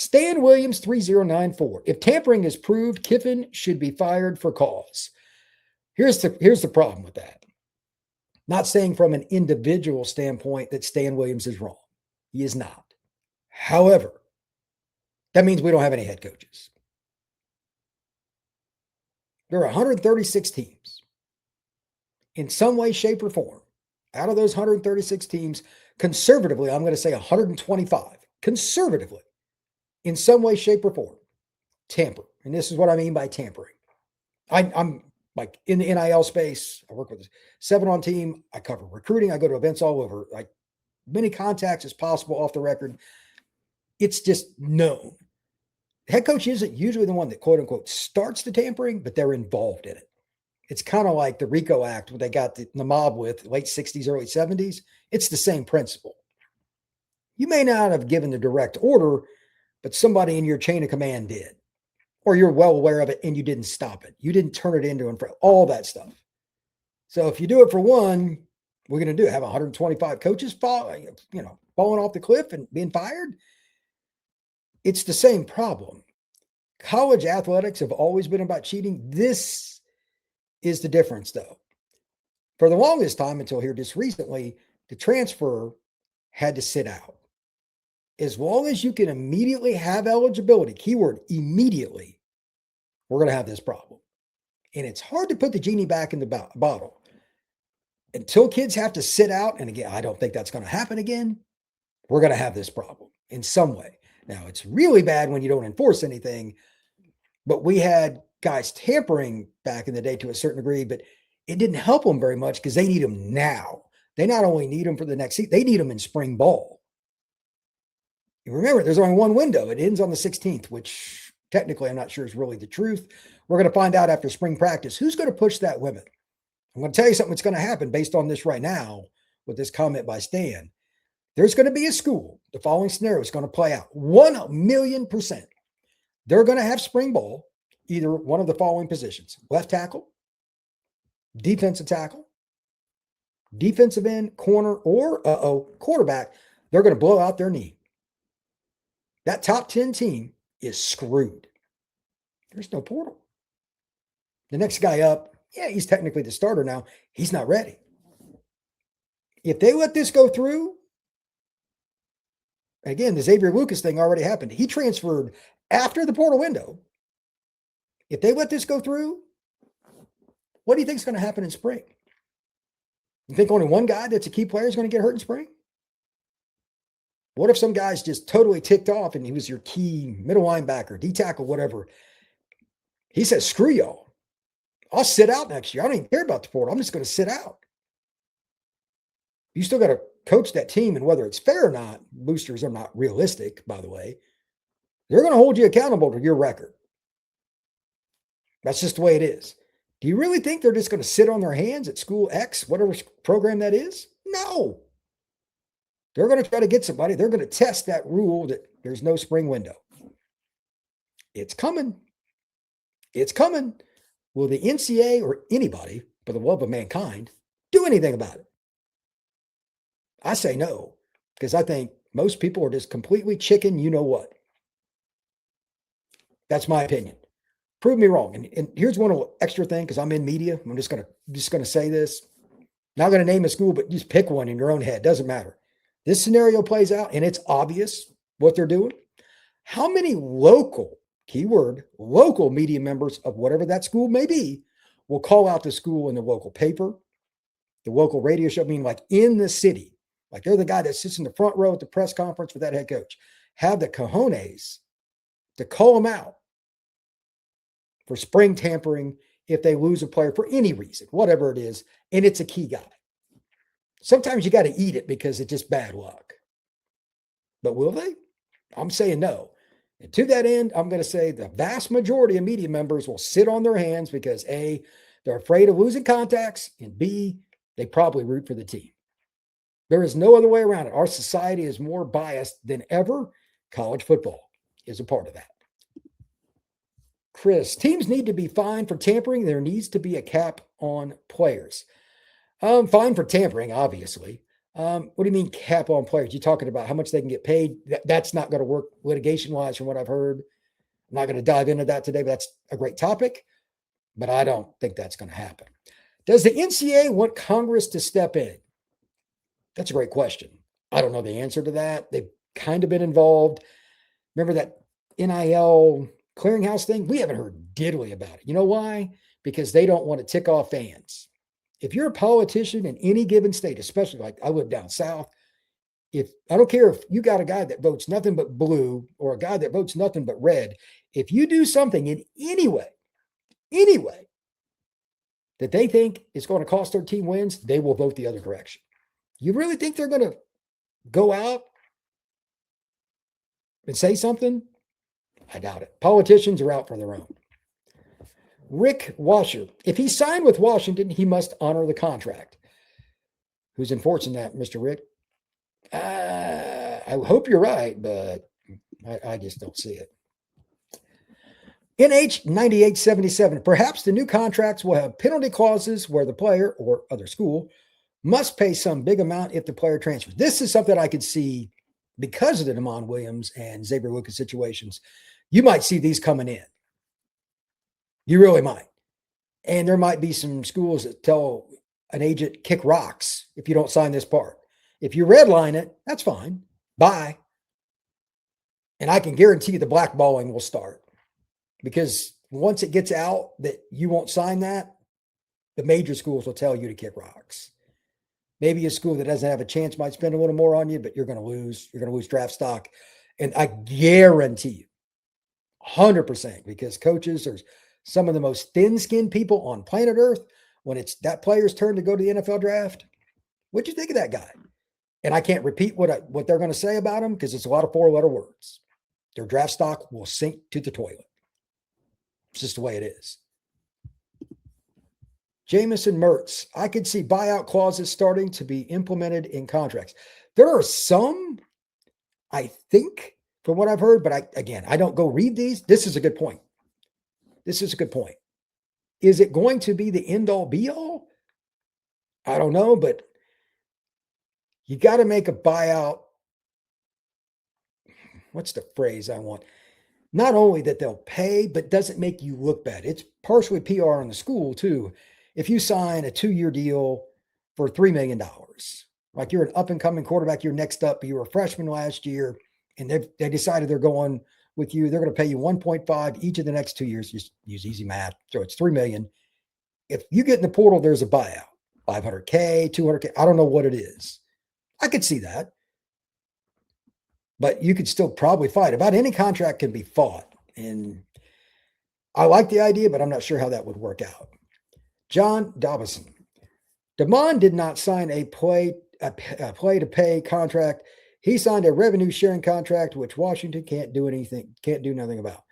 Stan Williams 3094. If tampering is proved, Kiffin should be fired for cause. Here's the problem with that. Not saying from an individual standpoint that Stan Williams is wrong. He is not. However, that means we don't have any head coaches. There are 136 teams. In some way, shape, or form, out of those 136 teams, conservatively, I'm going to say 125, conservatively, in some way, shape, or form, tamper. And this is what I mean by tampering. I'm like in the NIL space. I work with 7-on team. I cover recruiting. I go to events all over, like many contacts as possible off the record. It's just known. The head coach isn't usually the one that, quote unquote, starts the tampering, but they're involved in it. It's kind of like the RICO Act, what they got the mob with late 60s, early 70s. It's the same principle. You may not have given the direct order, but somebody in your chain of command did. Or you're well aware of it and you didn't stop it. You didn't turn it into all that stuff. So if you do it for one, we're going to have 125 coaches falling off the cliff and being fired. It's the same problem. College athletics have always been about cheating. This is the difference, though. For the longest time, until here just recently, the transfer had to sit out. As long as you can immediately have eligibility, keyword immediately, we're going to have this problem. And it's hard to put the genie back in the bottle. Until kids have to sit out, and again, I don't think that's going to happen again, we're going to have this problem in some way. Now, it's really bad when you don't enforce anything, but we had guys tampering back in the day to a certain degree, but it didn't help them very much because they need them now. They not only need them for the next season, they need them in spring ball. You remember, there's only one window. It ends on the 16th, which technically I'm not sure is really the truth. We're going to find out after spring practice who's going to push that limit. I'm going to tell you something that's going to happen based on this right now with this comment by Stan. There's going to be a school. The following scenario is going to play out 1,000,000%. They're going to have spring ball, either one of the following positions: left tackle, defensive tackle, defensive end, corner, or quarterback. They're going to blow out their knee. That top 10 team is screwed. There's no portal. The next guy up, yeah, he's technically the starter now. He's not ready. If they let this go through, again, the Xavier Lucas thing already happened. He transferred after the portal window. If they let this go through, what do you think is going to happen in spring? You think only one guy that's a key player is going to get hurt in spring? What if some guy's just totally ticked off and he was your key middle linebacker, D tackle, whatever? He says, screw y'all. I'll sit out next year. I don't even care about the portal. I'm just going to sit out. You still got to coach that team, and whether it's fair or not, boosters are not realistic, by the way. They're going to hold you accountable to your record. That's just the way it is. Do you really think they're just going to sit on their hands at school X, whatever program that is? No. They're going to try to get somebody. They're going to test that rule that there's no spring window. It's coming. It's coming. Will the NCAA or anybody, for the love of mankind, do anything about it? I say no, because I think most people are just completely chicken, you know what. That's my opinion. Prove me wrong. And here's one extra thing, because I'm in media. I'm just gonna say this. Not going to name a school, but just pick one in your own head. Doesn't matter. This scenario plays out, and it's obvious what they're doing. How many local, keyword, local media members of whatever that school may be will call out the school in the local paper, the local radio show, I mean, like in the city, like they're the guy that sits in the front row at the press conference with that head coach, have the cojones to call them out for spring tampering if they lose a player for any reason, whatever it is, and it's a key guy. Sometimes you got to eat it because it's just bad luck. But will they? I'm saying no. And to that end, I'm going to say the vast majority of media members will sit on their hands because A, they're afraid of losing contacts, and B, they probably root for the team. There is no other way around it. Our society is more biased than ever. College football is a part of that. Chris, teams need to be fined for tampering. There needs to be a cap on players. Fine for tampering, obviously. What do you mean cap on players? You talking about how much they can get paid? That's not going to work litigation wise from what I've heard. I'm not going to dive into that today, but that's a great topic. But I don't think that's going to happen. Does the NCAA want Congress to step in? That's a great question. I don't know the answer to that. They've kind of been involved. Remember that NIL clearinghouse thing? We haven't heard diddly about it. You know why? Because they don't want to tick off fans. If you're a politician in any given state, especially like I live down south, if I don't care if you got a guy that votes nothing but blue or a guy that votes nothing but red, if you do something in any way that they think is going to cost their team wins, they will vote the other direction. You really think they're going to go out and say something? I doubt it. Politicians are out for their own. Rick Washer. If he signed with Washington, he must honor the contract. Who's enforcing that, Mr. Rick? I hope you're right, but I just don't see it. NH 9877. Perhaps the new contracts will have penalty clauses where the player or other school must pay some big amount if the player transfers. This is something I could see because of the Damon Williams and Xavier Lucas situations. You might see these coming in. You really might. And there might be some schools that tell an agent, kick rocks if you don't sign this part. If you redline it, that's fine. Bye. And I can guarantee you the blackballing will start. Because once it gets out that you won't sign that, the major schools will tell you to kick rocks. Maybe a school that doesn't have a chance might spend a little more on you, but you're going to lose. You're going to lose draft stock. And I guarantee you, 100%, because coaches are some of the most thin-skinned people on planet Earth. When it's that player's turn to go to the NFL draft, what'd you think of that guy? And I can't repeat what they're going to say about him because it's a lot of four-letter words. Their draft stock will sink to the toilet. It's just the way it is. Jamison Mertz. I could see buyout clauses starting to be implemented in contracts. There are some, I think, from what I've heard, but I don't go read these. This is a good point. Is it going to be the end-all be-all? I don't know, but you got to make a buyout. What's the phrase I want? Not only that they'll pay, but doesn't make you look bad. It's partially PR on the school too. If you sign a 2-year deal for $3 million, like you're an up-and-coming quarterback, you're next up, you were a freshman last year, and they decided they're going with you, they're going to pay you 1.5 each of the next 2 years. Just use easy math. So it's $3 million. If you get in the portal, there's a buyout, $500K, $200K. I don't know what it is. I could see that. But you could still probably fight. About any contract can be fought. And I like the idea, but I'm not sure how that would work out. John Dobson. Damon did not sign a play to pay contract. He signed a revenue sharing contract, which Washington can't do nothing about.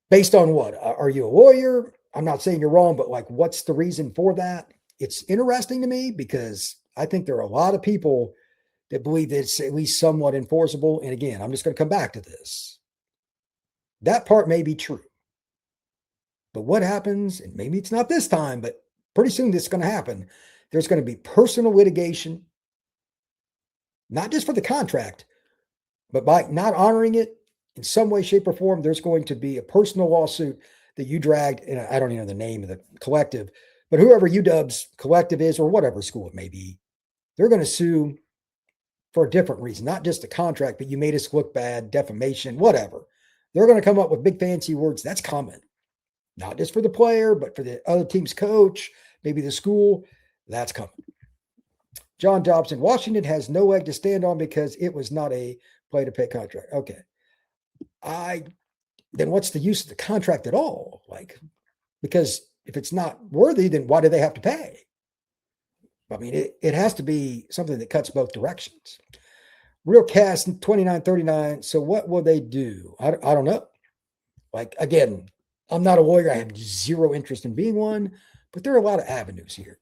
Based on what? Are you a lawyer? I'm not saying you're wrong, but like, what's the reason for that? It's interesting to me because I think there are a lot of people that believe that it's at least somewhat enforceable. And again, I'm just going to come back to this. That part may be true. But what happens, and maybe it's not this time, but pretty soon this is going to happen. There's going to be personal litigation, not just for the contract, but by not honoring it in some way, shape, or form, there's going to be a personal lawsuit that you dragged, and I don't even know the name of the collective, but whoever UW's collective is, or whatever school it may be, they're going to sue for a different reason, not just the contract, but you made us look bad, defamation, whatever. They're going to come up with big fancy words. That's common. Not just for the player, but for the other team's coach, maybe the school. That's coming. John Dobson, Washington has no leg to stand on because it was not a play to pay contract. Okay. Then what's the use of the contract at all? Like, because if it's not worthy, then why do they have to pay? I mean, it has to be something that cuts both directions. Real Cast 2939. So what will they do? I don't know. Like, again, I'm not a lawyer. I have zero interest in being one, but there are a lot of avenues here.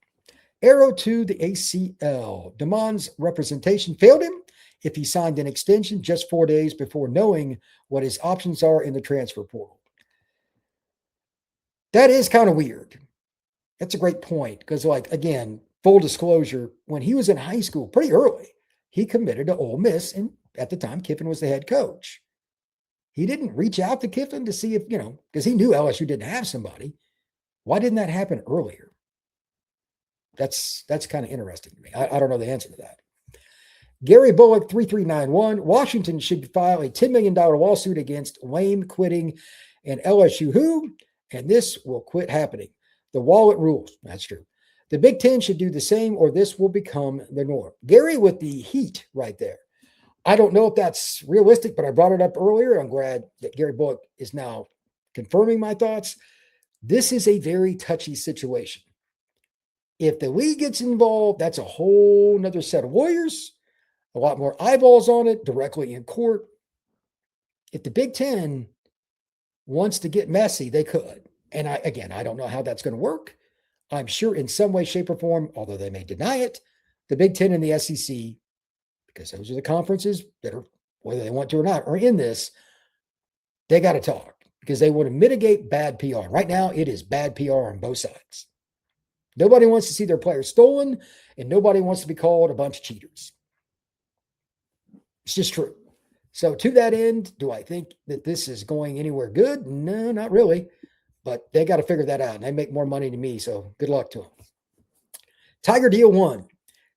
Arrow to the ACL. Damon's representation failed him if he signed an extension just 4 days before knowing what his options are in the transfer portal. That is kind of weird. That's a great point because, like, again, Full disclosure, when he was in high school, pretty early, he committed to Ole Miss, and at the time, Kiffin was the head coach. He didn't reach out to Kiffin to see if, because he knew LSU didn't have somebody. Why didn't that happen earlier? That's kind of interesting to me. I don't know the answer to that. Gary Bullock, 3391. Washington should file a $10 million lawsuit against Lane quitting and LSU who? And this will quit happening. The wallet rules. That's true. The Big Ten should do the same or this will become the norm. Gary with the heat right there. I don't know if that's realistic, but I brought it up earlier. I'm glad that Gary Bullock is now confirming my thoughts. This is a very touchy situation. If the league gets involved, that's a whole nother set of lawyers, a lot more eyeballs on it directly in court. If the Big Ten wants to get messy, they could. And I don't know how that's going to work. I'm sure in some way, shape, or form, although they may deny it, the Big Ten and the SEC, because those are the conferences that are, whether they want to or not, are in this, they got to talk because they want to mitigate bad PR. Right now, it is bad PR on both sides. Nobody wants to see their players stolen, and nobody wants to be called a bunch of cheaters. It's just true. So to that end, do I think that this is going anywhere good? No, not really. But they got to figure that out. And they make more money than me, so good luck to them. Tiger deal 1.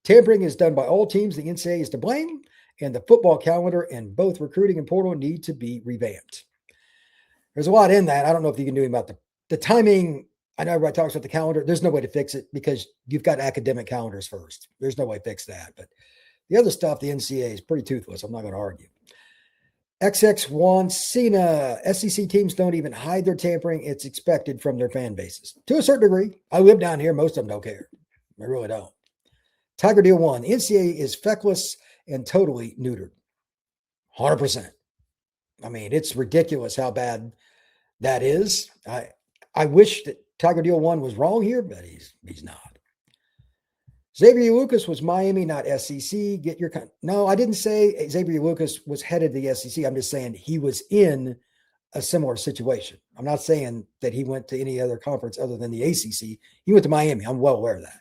Tampering is done by all teams. The NCAA is to blame, and the football calendar and both recruiting and portal need to be revamped. There's a lot in that. I don't know if you can do about the timing. I know everybody talks about the calendar. There's no way to fix it because you've got academic calendars first. There's no way to fix that. But the other stuff, the NCAA is pretty toothless. I'm not going to argue. XX1 Cena. SEC teams don't even hide their tampering. It's expected from their fan bases. To a certain degree. I live down here. Most of them don't care. They really don't. Tiger deal 1. The NCAA is feckless and totally neutered. 100%. I mean, it's ridiculous how bad that is. I wish that Tiger deal 1 was wrong here, but he's not. Xavier Lucas was Miami, not SEC. No, I didn't say Xavier Lucas was headed to the SEC. I'm just saying he was in a similar situation. I'm not saying that he went to any other conference other than the ACC. He went to Miami. I'm well aware of that.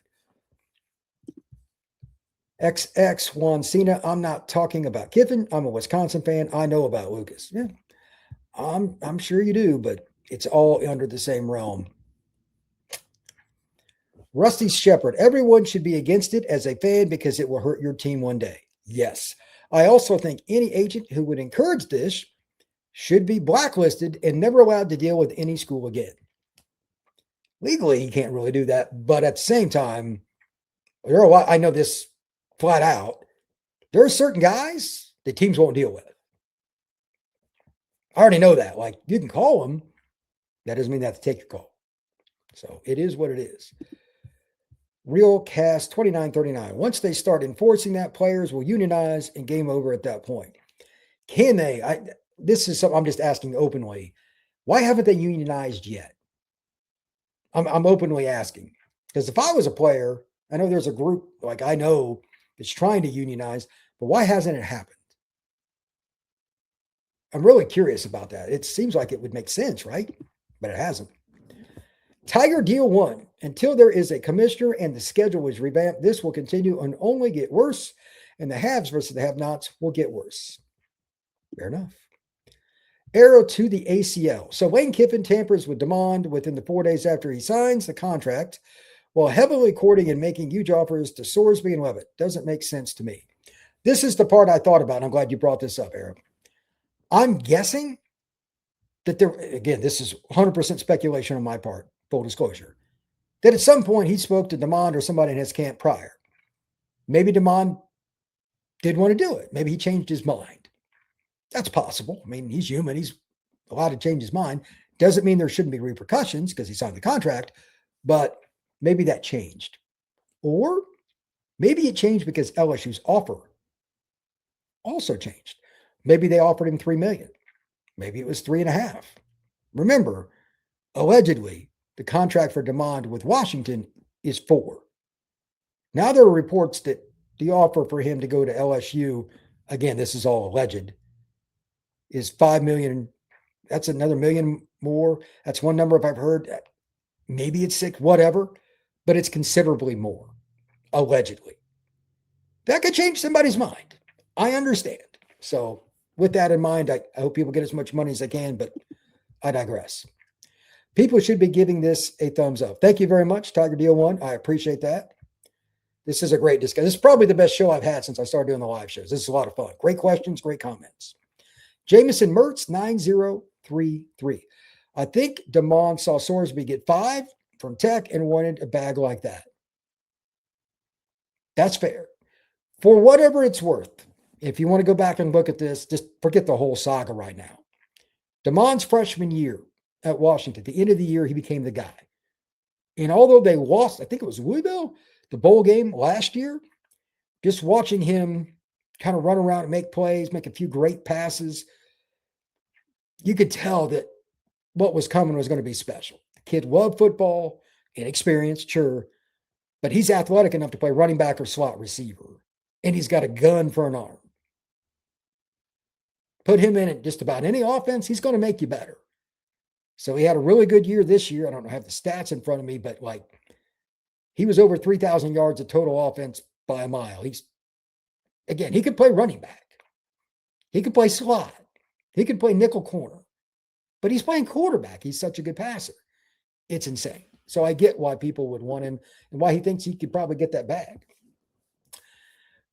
XX1 Cena. I'm not talking about Kiffin. I'm a Wisconsin fan. I know about Lucas. Yeah, I'm sure you do, but it's all under the same realm. Rusty Shepard, everyone should be against it as a fan because it will hurt your team one day. Yes. I also think any agent who would encourage this should be blacklisted and never allowed to deal with any school again. Legally, he can't really do that. But at the same time, there are a lot, I know this flat out. There are certain guys that teams won't deal with. I already know that. Like, you can call them. That doesn't mean they have to take your call. So it is what it is. Real Cast 2939. Once they start enforcing that, players will unionize and game over at that point. Can they? This is something I'm just asking openly. Why haven't they unionized yet? I'm openly asking. Because if I was a player, I know there's a group like I know that's trying to unionize, but why hasn't it happened? I'm really curious about that. It seems like it would make sense, right? But it hasn't. Tiger deal 1. Until there is a commissioner and the schedule is revamped, this will continue and only get worse, and the haves versus the have-nots will get worse. Fair enough. Arrow to the ACL. So Lane Kiffin tampers with demand within the 4 days after he signs the contract while heavily courting and making huge offers to Sorsby and Levitt. Doesn't make sense to me. This is the part I thought about, and I'm glad you brought this up, Arrow. I'm guessing that there, again, this is 100% speculation on my part, full disclosure, that at some point he spoke to Demond or somebody in his camp prior. Maybe Demond did want to do it. Maybe he changed his mind. That's possible. I mean, he's human. He's allowed to change his mind. Doesn't mean there shouldn't be repercussions because he signed the contract, but maybe that changed. Or maybe it changed because LSU's offer also changed. Maybe they offered him $3 million. Maybe it was $3.5 million. Remember, allegedly, the contract for Demond with Washington is $4 million. Now there are reports that the offer for him to go to LSU, again, this is all alleged, is $5 million. That's another $1 million more. That's one number if I've heard. Maybe it's 6, whatever, but it's considerably more. allegedly. That could change somebody's mind. I understand. So, with that in mind, I hope people get as much money as they can, but I digress. People should be giving this a thumbs up. Thank you very much, Tiger Deal One. I appreciate that. This is a great discussion. This is probably the best show I've had since I started doing the live shows. This is a lot of fun. Great questions, great comments. Jameson Mertz, 9033. I think Damon saw Sorsby get 5 from Tech and wanted a bag like that. That's fair. For whatever it's worth, if you want to go back and look at this, just forget the whole saga right now. Damon's freshman year at Washington, at the end of the year, he became the guy. And although they lost, I think it was Louisville, the bowl game last year, just watching him kind of run around and make plays, make a few great passes, you could tell that what was coming was going to be special. The kid loved football, inexperienced, sure, but he's athletic enough to play running back or slot receiver. And he's got a gun for an arm. Put him in just about any offense, he's going to make you better. So he had a really good year this year. I don't have the stats in front of me, but like he was over 3,000 yards of total offense by a mile. Again, he could play running back. He could play slot. He could play nickel corner. But he's playing quarterback. He's such a good passer. It's insane. So I get why people would want him and why he thinks he could probably get that bag.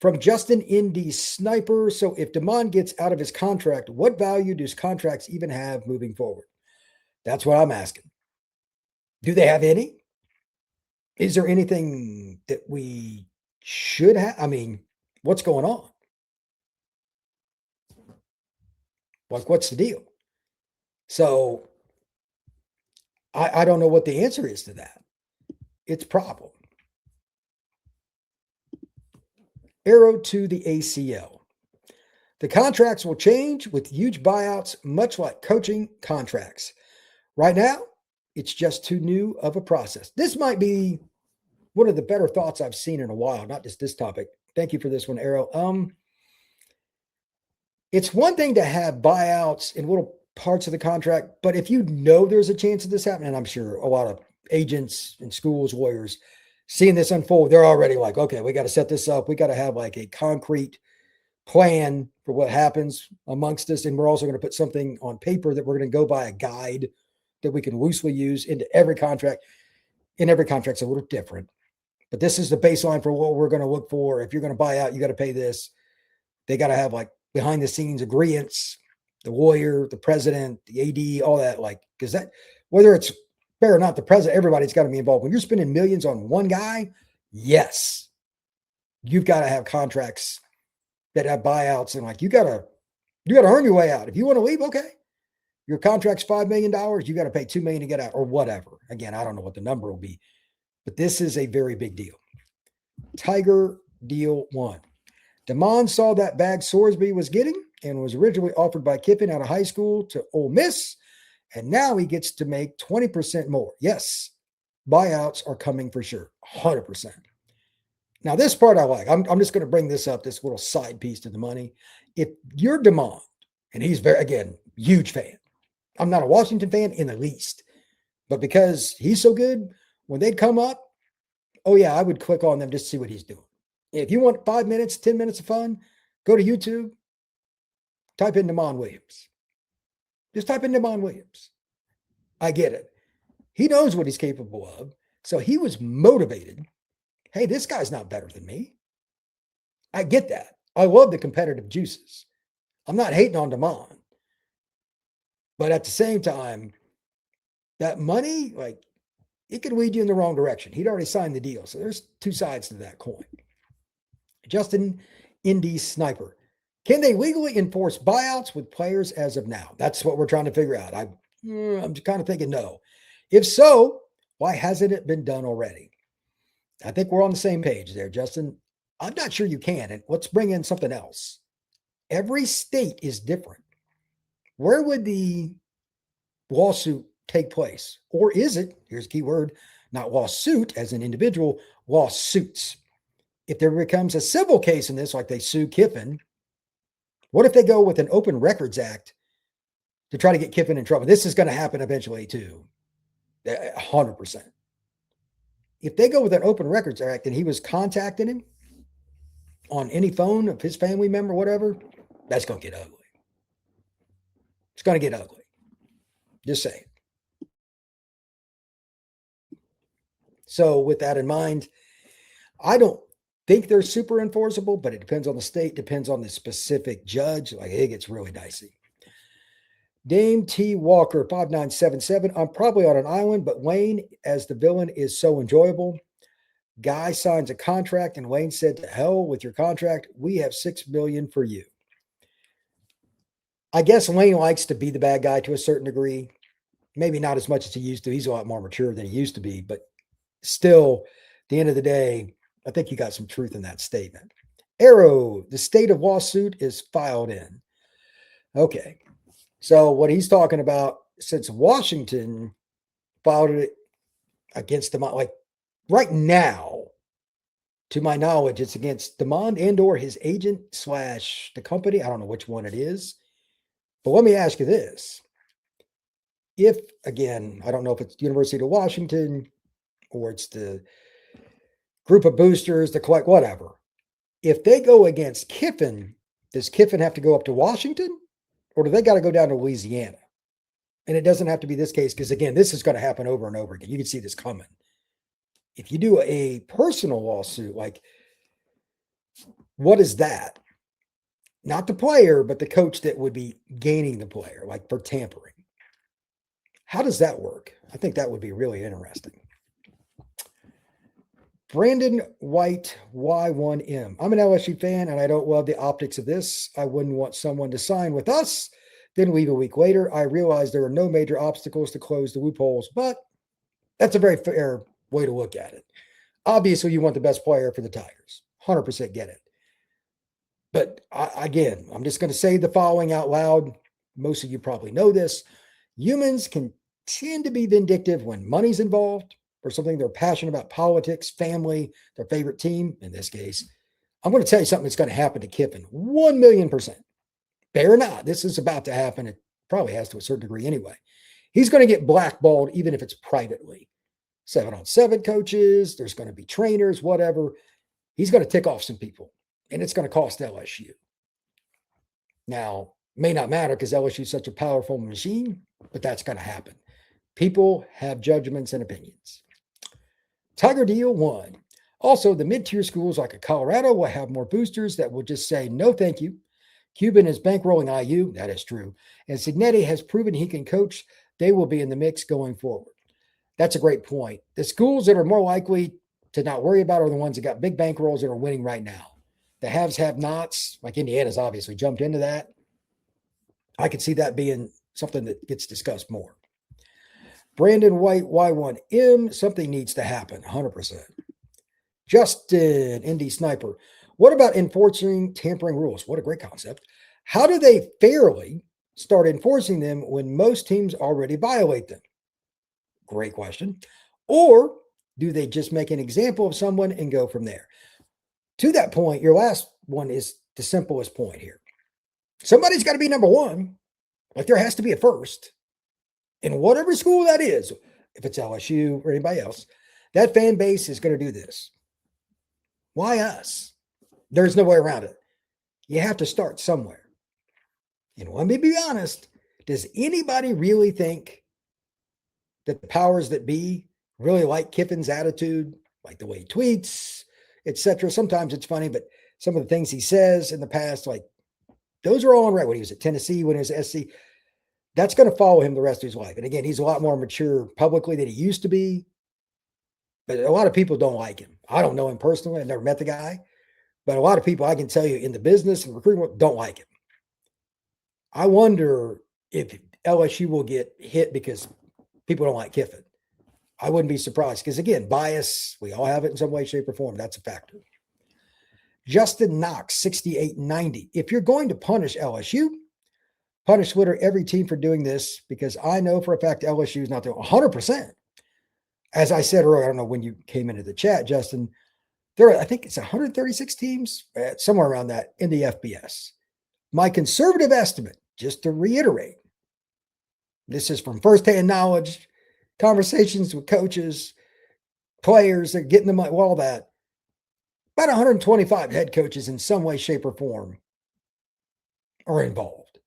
From Justin Indy Sniper. So if Damon gets out of his contract, what value does contracts even have moving forward? That's what I'm asking. Do they have any? Is there anything that we should have? I mean, what's going on? Like, what's the deal? So I don't know what the answer is to that. It's a problem. Arrow to the ACL. The contracts will change with huge buyouts, much like coaching contracts. Right now, it's just too new of a process. This might be one of the better thoughts I've seen in a while, not just this topic. Thank you for this one, Arrow. It's one thing to have buyouts in little parts of the contract, but if you know there's a chance of this happening, and I'm sure a lot of agents and schools, lawyers, seeing this unfold, they're already like, okay, we got to set this up. We got to have like a concrete plan for what happens amongst us. And we're also going to put something on paper that we're going to go by, a guide that we can loosely use into every contract. And every contract's a little different. But this is the baseline for what we're going to look for. If you're going to buy out, you got to pay this. They got to have like behind the scenes agreements, the lawyer, the president, the AD, all that, like, because that, whether it's fair or not, the president, everybody's got to be involved. When you're spending millions on one guy, yes, you've got to have contracts that have buyouts, and like you got to earn your way out. If you want to leave, okay, your contract's $5 million, you got to pay $2 million to get out, or whatever. Again, I don't know what the number will be, but this is a very big deal. Tiger Deal One. Damon saw that bag Sorsby was getting and was originally offered by Kiffin out of high school to Ole Miss, and now he gets to make 20% more. Yes, buyouts are coming for sure, 100%. Now, this part I like. I'm just going to bring this up, this little side piece to the money. If you're Damon, and he's very, again, huge fan. I'm not a Washington fan in the least, but because he's so good, when they'd come up, oh yeah, I would click on them just to see what he's doing. If you want 5 minutes, 10 minutes of fun, go to YouTube, type in Damon Williams. Just type in Damon Williams. I get it. He knows what he's capable of. So he was motivated. Hey, this guy's not better than me. I get that. I love the competitive juices. I'm not hating on Damon. But at the same time, that money, like, it could lead you in the wrong direction. He'd already signed the deal. So there's two sides to that coin. Justin Indy Sniper. Can they legally enforce buyouts with players as of now? That's what we're trying to figure out. I'm kind of thinking no. If so, why hasn't it been done already? I think we're on the same page there, Justin. I'm not sure you can. And let's bring in something else. Every state is different. Where would the lawsuit take place? Or is it, here's a key word, not lawsuit as an individual, lawsuits. If there becomes a civil case in this, like they sue Kiffin, what if they go with an Open Records Act to try to get Kiffin in trouble? This is going to happen eventually too. 100%. If they go with that Open Records Act and he was contacting him on any phone of his family member, whatever, that's going to get ugly. It's going to get ugly. Just saying. So, with that in mind, I don't think they're super enforceable, but it depends on the state, depends on the specific judge. Like, it gets really dicey. Dame T. Walker, 5977. I'm probably on an island, but Wayne, as the villain, is so enjoyable. Guy signs a contract, and Wayne said, "To hell with your contract. We have $6 million for you." I guess Wayne likes to be the bad guy to a certain degree. Maybe not as much as he used to. He's a lot more mature than he used to be, but still, at the end of the day, I think you got some truth in that statement. Arrow, the state of lawsuit is filed in. Okay. So what he's talking about, since Washington filed it against them, like right now, to my knowledge, it's against Demond and or his agent / the company. I don't know which one it is. But let me ask you this. If, again, I don't know if it's University of Washington or it's the group of boosters, the collect, whatever. If they go against Kiffin, does Kiffin have to go up to Washington or do they got to go down to Louisiana? And it doesn't have to be this case because, again, this is going to happen over and over again. You can see this coming. If you do a personal lawsuit, like what is that? Not the player, but the coach that would be gaining the player, like for tampering. How does that work? I think that would be really interesting. Brandon White, Y1M. I'm an LSU fan, and I don't love the optics of this. I wouldn't want someone to sign with us, then leave a week later. I realize there are no major obstacles to close the loopholes, but that's a very fair way to look at it. Obviously, you want the best player for the Tigers. 100% get it. But again, I'm just going to say the following out loud. Most of you probably know this. Humans can tend to be vindictive when money's involved or something they're passionate about, politics, family, their favorite team. In this case, I'm going to tell you something that's going to happen to Kiffin. 1,000,000%. Fair or not, this is about to happen. It probably has to a certain degree anyway. He's going to get blackballed, even if it's privately. 7-on-7 coaches, there's going to be trainers, whatever. He's going to tick off some people, and it's going to cost LSU. Now, may not matter because LSU is such a powerful machine, but that's going to happen. People have judgments and opinions. Tiger Deal 1. Also, the mid-tier schools like Colorado will have more boosters that will just say, no, thank you. Cuban is bankrolling IU. That is true. And Signetti has proven he can coach. They will be in the mix going forward. That's a great point. The schools that are more likely to not worry about are the ones that got big bankrolls that are winning right now. The haves, have-nots, like Indiana's obviously jumped into that. I could see that being something that gets discussed more. Brandon White, Y1M, something needs to happen, 100%. Justin, Indy Sniper. What about enforcing tampering rules? What a great concept. How do they fairly start enforcing them when most teams already violate them? Great question. Or do they just make an example of someone and go from there? To that point, your last one is the simplest point here. Somebody's got to be number one. Like there has to be a first. In whatever school that is, if it's LSU or anybody else, that fan base is going to do this. Why us? There's no way around it. You have to start somewhere. And let me be honest, does anybody really think that the powers that be really like Kiffin's attitude, like the way he tweets, etc.? Sometimes it's funny, but some of the things he says in the past, like those are all right. When he was at Tennessee, when he was at SC, that's going to follow him the rest of his life. And again, he's a lot more mature publicly than he used to be. But a lot of people don't like him. I don't know him personally. I've never met the guy. But a lot of people, I can tell you, in the business and recruitment, don't like him. I wonder if LSU will get hit because people don't like Kiffin. I wouldn't be surprised because, again, bias, we all have it in some way, shape, or form. That's a factor. Justin Knox, 6890. If you're going to punish LSU, punish Twitter, every team for doing this, because I know for a fact LSU is not there 100%. As I said earlier, I don't know when you came into the chat, Justin, there are, I think it's 136 teams, somewhere around that in the FBS. My conservative estimate, just to reiterate, this is from firsthand knowledge, conversations with coaches, players, they're getting the money, all that. About 125 head coaches in some way, shape, or form are involved.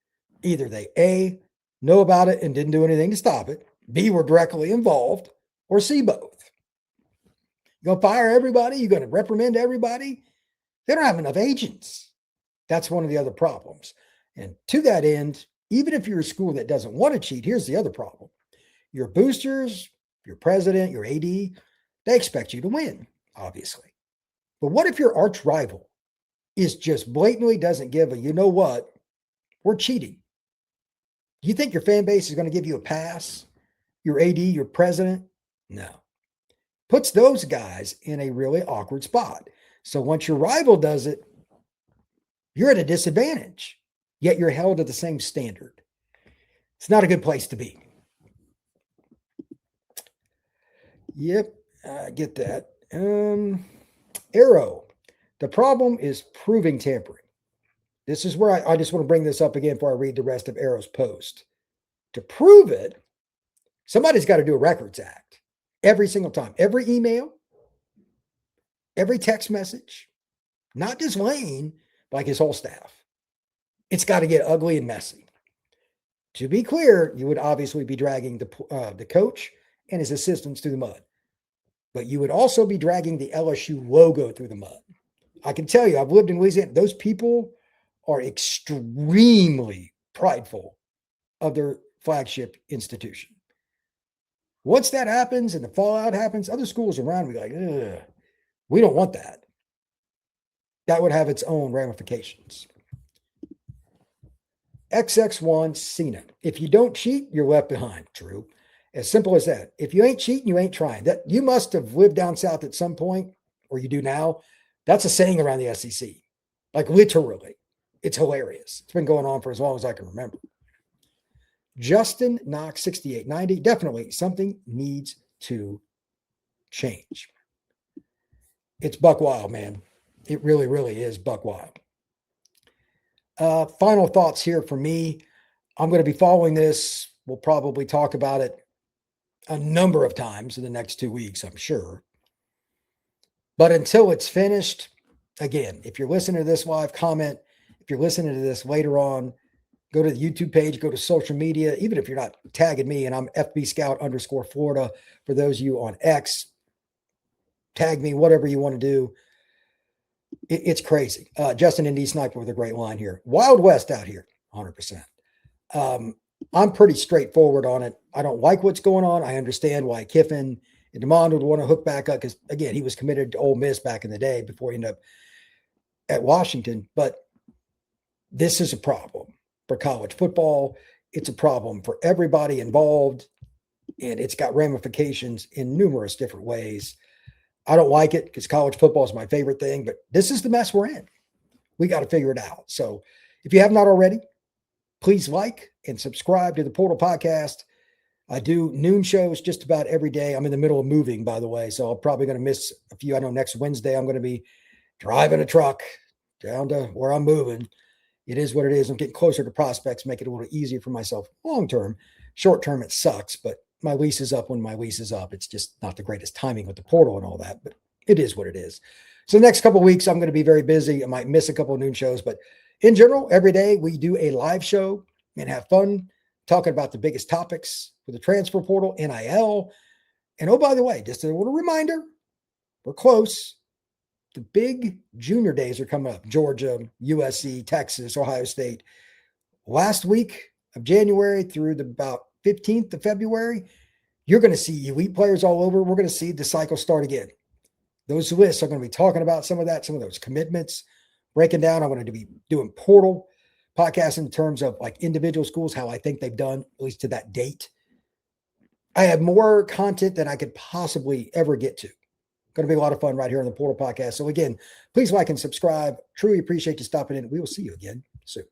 Either they A, know about it and didn't do anything to stop it, B, were directly involved, or C, both. You're going to fire everybody? You're going to reprimand everybody? They don't have enough agents. That's one of the other problems. And to that end, even if you're a school that doesn't want to cheat, here's the other problem. Your boosters, your president, your AD, they expect you to win, obviously. But what if your arch rival is just blatantly doesn't give a, you know what, we're cheating? Do you think your fan base is going to give you a pass? Your AD, your president? No. Puts those guys in a really awkward spot. So once your rival does it, you're at a disadvantage, yet you're held to the same standard. It's not a good place to be. Yep, I get that. Arrow. The problem is proving tampering. This is where I just want to bring this up again before I read the rest of Arrow's post. To prove it, somebody's got to do a records act every single time. Every email, every text message, not just Lane, but like his whole staff. It's got to get ugly and messy. To be clear, you would obviously be dragging the coach and his assistants through the mud. But you would also be dragging the LSU logo through the mud. I can tell you, I've lived in Louisiana. Those people are extremely prideful of their flagship institution. Once that happens and the fallout happens, other schools around will be like, ugh, we don't want that. That would have its own ramifications. XX1 Cena. If you don't cheat, you're left behind. True. As simple as that. If you ain't cheating, you ain't trying. That you must have lived down south at some point, or you do now. That's a saying around the SEC. Like literally. It's hilarious. It's been going on for as long as I can remember. Justin Knox 6890. Definitely something needs to change. It's buck wild, man. It really, really is buck wild. Final thoughts here for me. I'm going to be following this. We'll probably talk about it a number of times in the next 2 weeks, I'm sure. But until it's finished, again, if you're listening to this live, comment. If you're listening to this later on, go to the YouTube page, go to social media, even if you're not tagging me, and I'm FB Scout _Florida. For those of you on X, tag me, whatever you want to do. It's crazy. Justin Indy Sniper with a great line here. Wild West out here, 100%. I'm pretty straightforward on it. I don't like what's going on. I understand why Kiffin and DeMond would want to hook back up because, again, he was committed to Ole Miss back in the day before he ended up at Washington. But this is a problem for college football. It's a problem for everybody involved, and it's got ramifications in numerous different ways. I don't like it because college football is my favorite thing, but this is the mess we're in. We got to figure it out. So if you have not already, please like and subscribe to the Portal Podcast. I do noon shows just about every day. I'm in the middle of moving, by the way, so I'm probably going to miss a few. I know next Wednesday I'm going to be driving a truck down to where I'm moving. It is what it is. I'm getting closer to prospects, make it a little easier for myself long term. Short term, it sucks, but my lease is up when my lease is up. It's just not the greatest timing with the portal and all that, but it is what it is. So the next couple of weeks, I'm going to be very busy. I might miss a couple of noon shows, but in general, every day we do a live show and have fun talking about the biggest topics for the transfer portal, NIL. And oh, by the way, just a little reminder, we're close. The big junior days are coming up. Georgia, USC, Texas, Ohio State. Last week of January through about 15th of February, you're going to see elite players all over. We're going to see the cycle start again. Those lists are going to be talking about some of that, some of those commitments, breaking down. I'm going to be doing portal podcasts in terms of like individual schools, how I think they've done, at least to that date. I have more content than I could possibly ever get to. Going to be a lot of fun right here on the Portal Podcast. So again, please like and subscribe. Truly appreciate you stopping in. We will see you again soon.